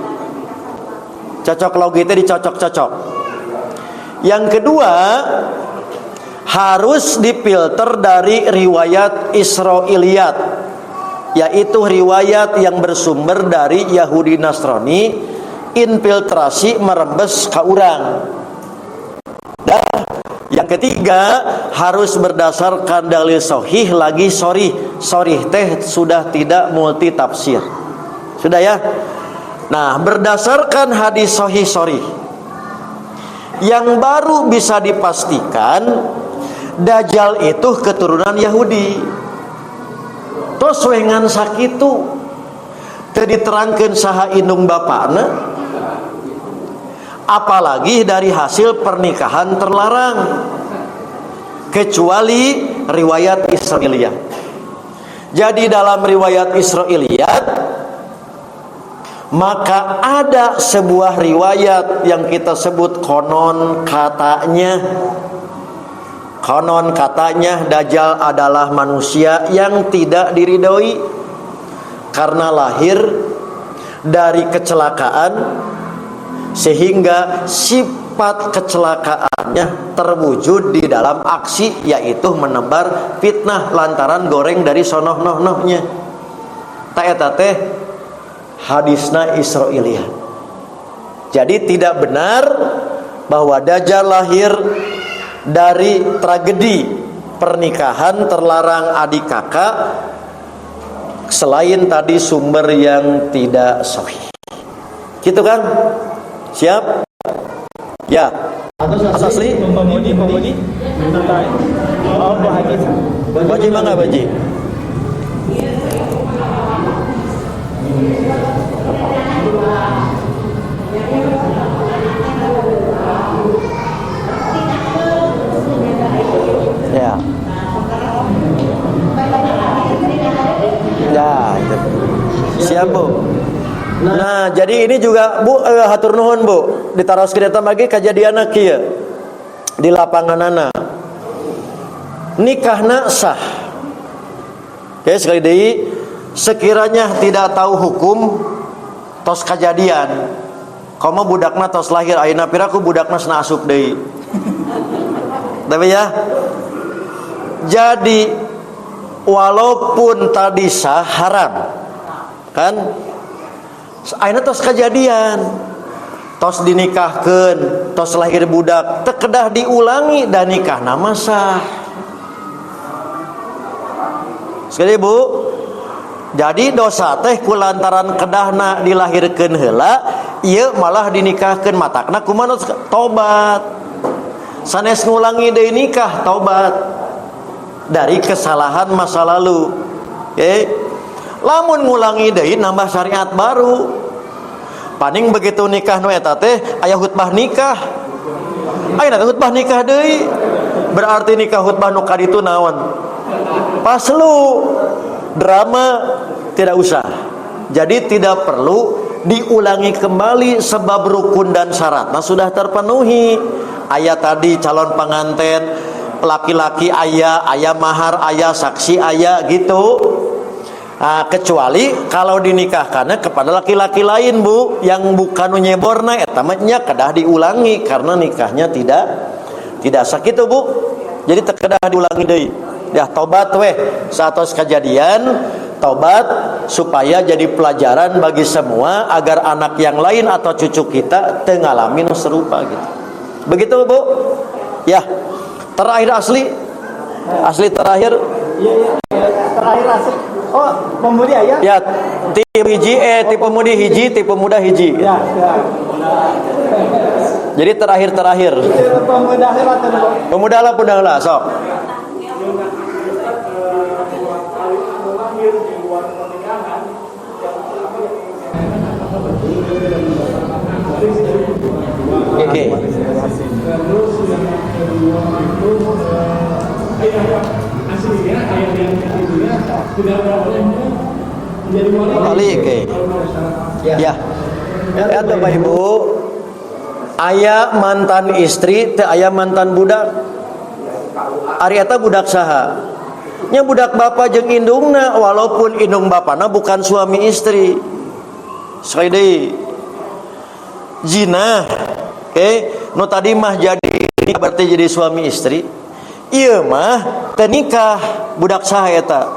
Cocok logi itu dicocok-cocok. Yang kedua harus difilter dari riwayat Israiliyat, yaitu riwayat yang bersumber dari Yahudi Nasrani, infiltrasi merembes ka urang. Dan yang ketiga harus berdasarkan dalil sahih lagi sorry teh sudah tidak multi tafsir. Sudah ya? Nah, berdasarkan hadis sahih sorry Yang baru bisa dipastikan Dajjal itu keturunan Yahudi. Tos wengan sakitu teu diterangkeun saha indung bapana, apalagi dari hasil pernikahan terlarang, kecuali riwayat Israiliyat. Jadi dalam riwayat Israiliyat, maka ada sebuah riwayat yang kita sebut konon katanya Dajjal adalah manusia yang tidak diridhoi karena lahir dari kecelakaan, sehingga sifat kecelakaannya terwujud di dalam aksi, yaitu menebar fitnah lantaran goreng dari sonoh noh-nohnya. Ta eta teh hadisna Israiliyat. Jadi tidak benar bahwa Dajjal lahir dari tragedi pernikahan terlarang adik kakak, selain tadi sumber yang tidak sahih. Gitu kan? Siap? Ya. Asli? Pemudi. Oh, Bu Haji. Baji mangga baji. Ya. Ya, itu. Siap, Bu. Nah, jadi ini juga Bu, hatur nuhun Bu, ditaros kita lagi kejadianna kieu di lapanganana. Nikahna sah. Oke, sekali deui, sekiranya tidak tahu hukum tos kejadian, komo budakna tos lahir ayeuna piraku budakna sana asup deui. Tapi ya. Jadi walaupun tadi sah haram, kan? Ayeuna tos kejadian, tos dinikahkeun, tos lahir budak, teu kedah diulangi dan nikahna mah sah. Sekali Bu, jadi dosa teh kulantaran kedahna dilahirkeun heula, ieu malah dinikahkeun matakna kumaha tobat. Sanes ngulangi deui nikah, tobat dari kesalahan masa lalu. Oke. Lamun ngulangi deui nambah syariat baru. Paning begitu nikah nu eta teh aya khutbah nikah. Ayeuna teh khutbah nikah deui. Berarti nikah khutbah nu kaditu naon? Paslu. Drama tidak usah. Jadi tidak perlu diulangi kembali sebab rukun dan syaratnya sudah terpenuhi. Aya tadi calon pengantin laki-laki, aya mahar, aya saksi, aya gitu. Nah, kecuali kalau dinikahkannya kepada laki-laki lain Bu, yang bukan nyeborna eta mah nya kedah diulangi karena nikahnya tidak sah gitu Bu. Jadi terkedah diulangi deui. Ya tobat weh satos kejadian, tobat supaya jadi pelajaran bagi semua agar anak yang lain atau cucu kita teu ngalamin serupa gitu. Begitu Bu? Ya. Terakhir asli terakhir. Iya. Terakhir asli. Oh, pemudi aya? Ya, tipe mudi hiji, tipe muda hiji. Ya. Jadi terakhir. Pemuda lah, sok. Oke. Balik, ya. Ya, Bapak Ibu, aya mantan istri, teu aya mantan budak. Ari eta budak saha? Nya budak bapa jeung indungna, walaupun indung bapana bukan suami istri. Sekali deui. Zina. Oke, nu tadi mah jadi berarti jadi suami istri. Ieu mah teu nikah, budak saha eta?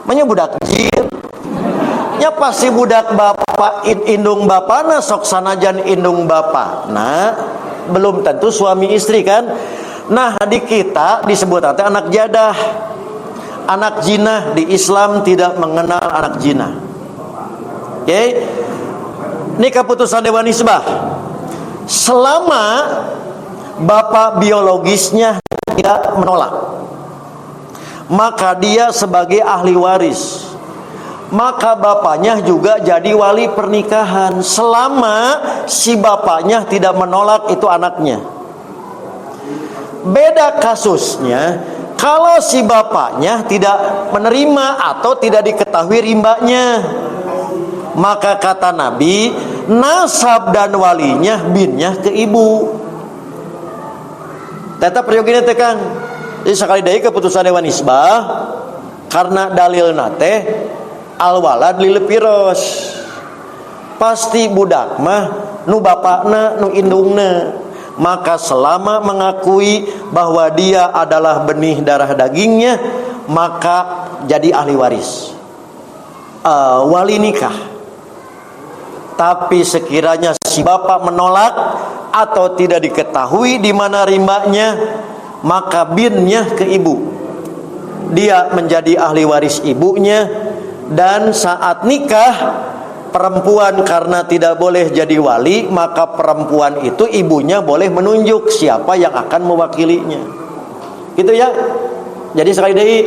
Manya budak jin. Nya pasti budak bapak indung bapana sok sanajan indung bapana belum tentu suami istri kan. Nah di kita disebut anak jadah, anak zina. Di Islam tidak mengenal anak zina. Oke, ini keputusan Dewan Hizbah. Selama bapak biologisnya tidak menolak, maka dia sebagai ahli waris. Maka bapaknya juga jadi wali pernikahan selama si bapaknya tidak menolak itu anaknya. Beda kasusnya kalau si bapaknya tidak menerima atau tidak diketahui rimbanya. Maka kata Nabi, nasab dan walinya binnya ke ibu. Tetap priogina tekan. Jadi sekali dari keputusan Dewan Nisbah karena dalil nate al walad lil piros. Pasti budak mah nu bapakna nu indungna. Maka selama mengakui bahwa dia adalah benih darah dagingnya, maka jadi ahli waris, wali nikah. Tapi sekiranya si bapak menolak atau tidak diketahui di mana rimbanya, maka binnya ke ibu. Dia menjadi ahli waris ibunya. Dan saat nikah, perempuan karena tidak boleh jadi wali, maka perempuan itu ibunya boleh menunjuk siapa yang akan mewakilinya. Gitu ya. Jadi sekali deui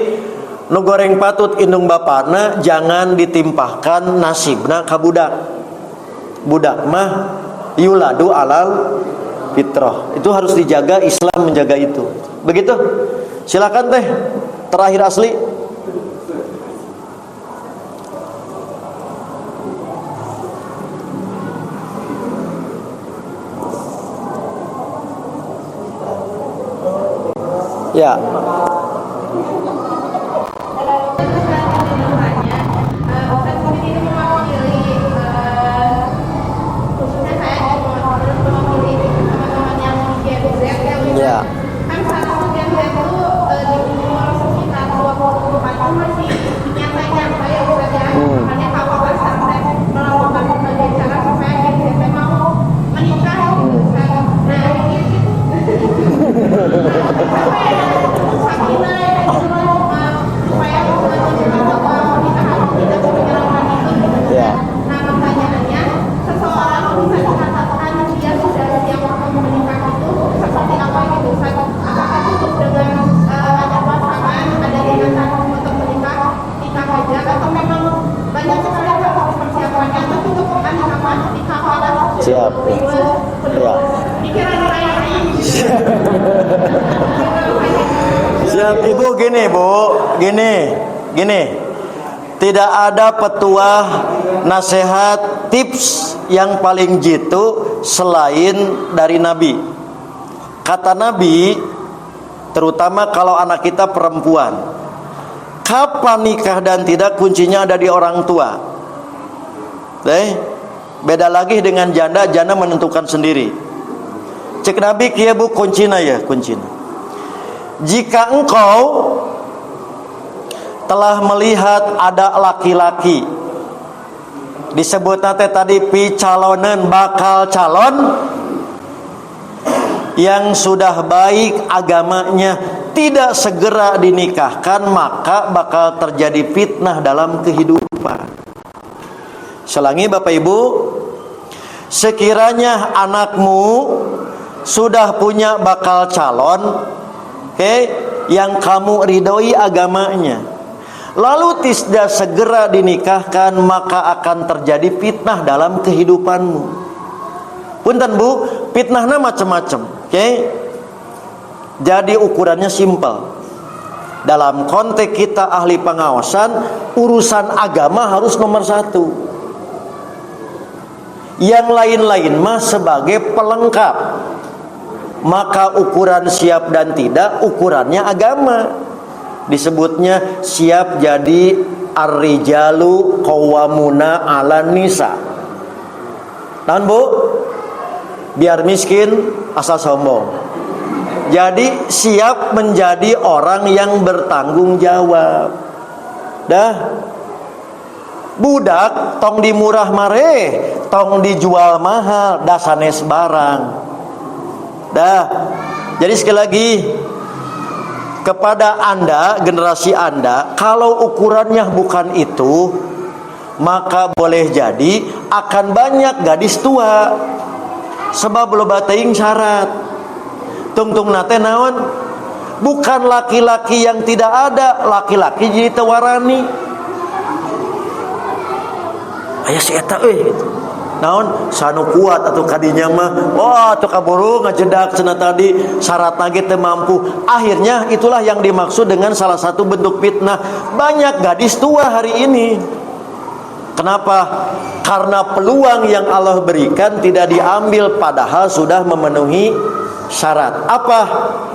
nu goreng patut indung bapana jangan ditimpahkan nasibna ka budak. Budak mah yuladu alal fitrah. Itu harus dijaga, Islam menjaga itu. Begitu. Silakan teh. Terakhir asli. Ya. Ya. Siap. Ya. Siap Ibu, gini. Tidak ada petuah, nasihat, tips yang paling jitu selain dari Nabi. Kata Nabi, terutama kalau anak kita perempuan, kapan nikah dan tidak kuncinya ada di orang tua. Beda lagi dengan janda menentukan sendiri. Cek Nabi kieu Bu kuncina ya, kuncina. Jika engkau telah melihat ada laki-laki disebut nate tadi picalonen bakal calon yang sudah baik agamanya tidak segera dinikahkan, maka bakal terjadi fitnah dalam kehidupan. Selangi Bapak Ibu, sekiranya anakmu sudah punya bakal calon, yang kamu ridhoi agamanya, lalu tidak segera dinikahkan, maka akan terjadi fitnah dalam kehidupanmu. Punten Bu, fitnahnya macam-macam. Jadi ukurannya simpel. Dalam konteks kita ahli pengawasan, urusan agama harus nomor 1. Yang lain-lain mah sebagai pelengkap. Maka ukuran siap dan tidak, ukurannya agama. Disebutnya siap jadi ar-rijalu qawwamuna 'alan nisa. Naon Bu? Biar miskin asal sombong. Jadi siap menjadi orang yang bertanggung jawab. Dah. Budak tong dimurah mare, tong dijual mahal, dasanes barang. Dah. Jadi sekali lagi kepada Anda, generasi Anda, kalau ukurannya bukan itu, maka boleh jadi akan banyak gadis tua. Sebab loba teuing syarat. Tungtung nate naon? Bukan laki-laki yang tidak ada, laki-laki jadi tawarani. Aya si eta euy gitu. Naon sanu kuat atau kadinya mah wah atuh kaburu ngajedak cenah tadi syarat lagi teu mampu. Akhirnya itulah yang dimaksud dengan salah satu bentuk fitnah. Banyak gadis tua hari ini. Kenapa? Karena peluang yang Allah berikan tidak diambil padahal sudah memenuhi syarat. Apa?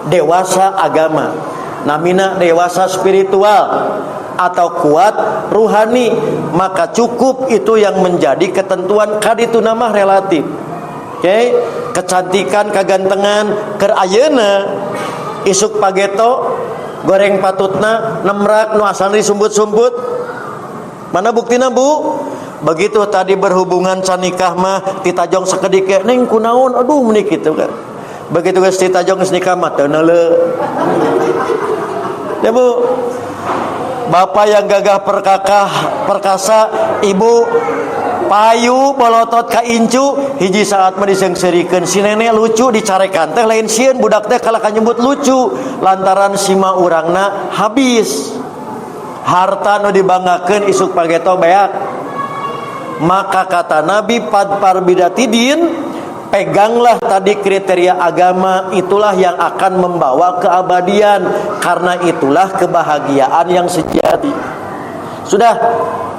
Dewasa agama. Namina dewasa spiritual atau kuat ruhani, maka cukup itu yang menjadi ketentuan. Kaditu nama relatif. Oke, kecantikan, kegantengan, keur ayeuna isuk pageto goreng patutna nemrak nu asalna disumput-sumput. Mana buktina Bu? Begitu tadi berhubungan canikah mah titajong sakedik neng kunaon aduh menik kitu kan. Begitu geus titajong geus nikah mah teu neuleuh. Ya Bu. Bapak yang gagah perkasa, ibu payu bolotot ka incu, hiji saat mah disengsirikeun si nenek lucu dicarekan teh lain sieun budak teh kalah nyebut lucu lantaran sima urangna habis. Harta nu dibanggakeun isuk pageto beak. Maka kata Nabi padpar bidatidin, peganglah tadi kriteria agama, itulah yang akan membawa keabadian, karena itulah kebahagiaan yang sejati. Sudah,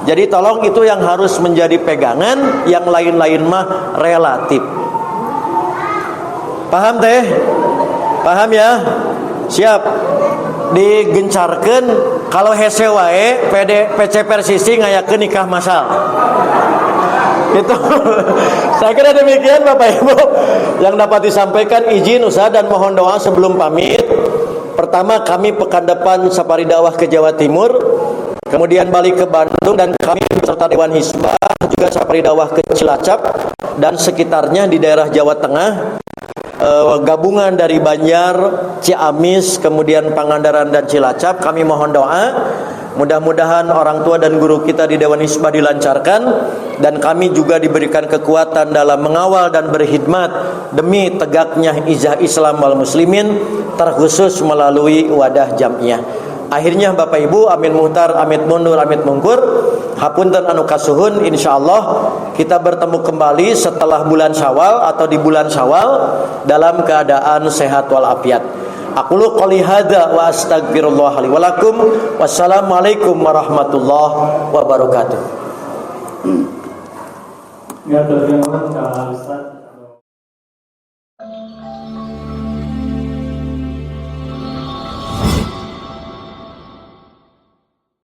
jadi tolong itu yang harus menjadi pegangan, yang lain-lain mah relatif. Paham teh? Paham ya? Siap. Digencarkan kalau hese wae PC Persisi ngayakeun nikah masal. Itu saya kira demikian Bapak Ibu yang dapat disampaikan. Izin Ustaz dan mohon doa sebelum pamit. Pertama, kami pekan depan safari dakwah ke Jawa Timur, kemudian balik ke Bandung, dan kami beserta Dewan Hizbah juga safari dakwah ke Cilacap dan sekitarnya di daerah Jawa Tengah. Gabungan dari Banjar, Ciamis, kemudian Pangandaran dan Cilacap. Kami mohon doa mudah-mudahan orang tua dan guru kita di Dewan Hizbah dilancarkan, dan kami juga diberikan kekuatan dalam mengawal dan berkhidmat demi tegaknya izah Islam wal muslimin, terkhusus melalui wadah jam'iyah. Akhirnya Bapak Ibu, Amin Muhtar, Amit Mundur, Amit Mungkur, hapunten anu kasuhun, insyaallah kita bertemu kembali setelah bulan Syawal atau di bulan Syawal dalam keadaan sehat walafiat. Aqulu qouli hadza wa astaghfirullah li wa lakum. Wassalamualaikum warahmatullahi wabarakatuh. Ya, terima kasih Ustaz.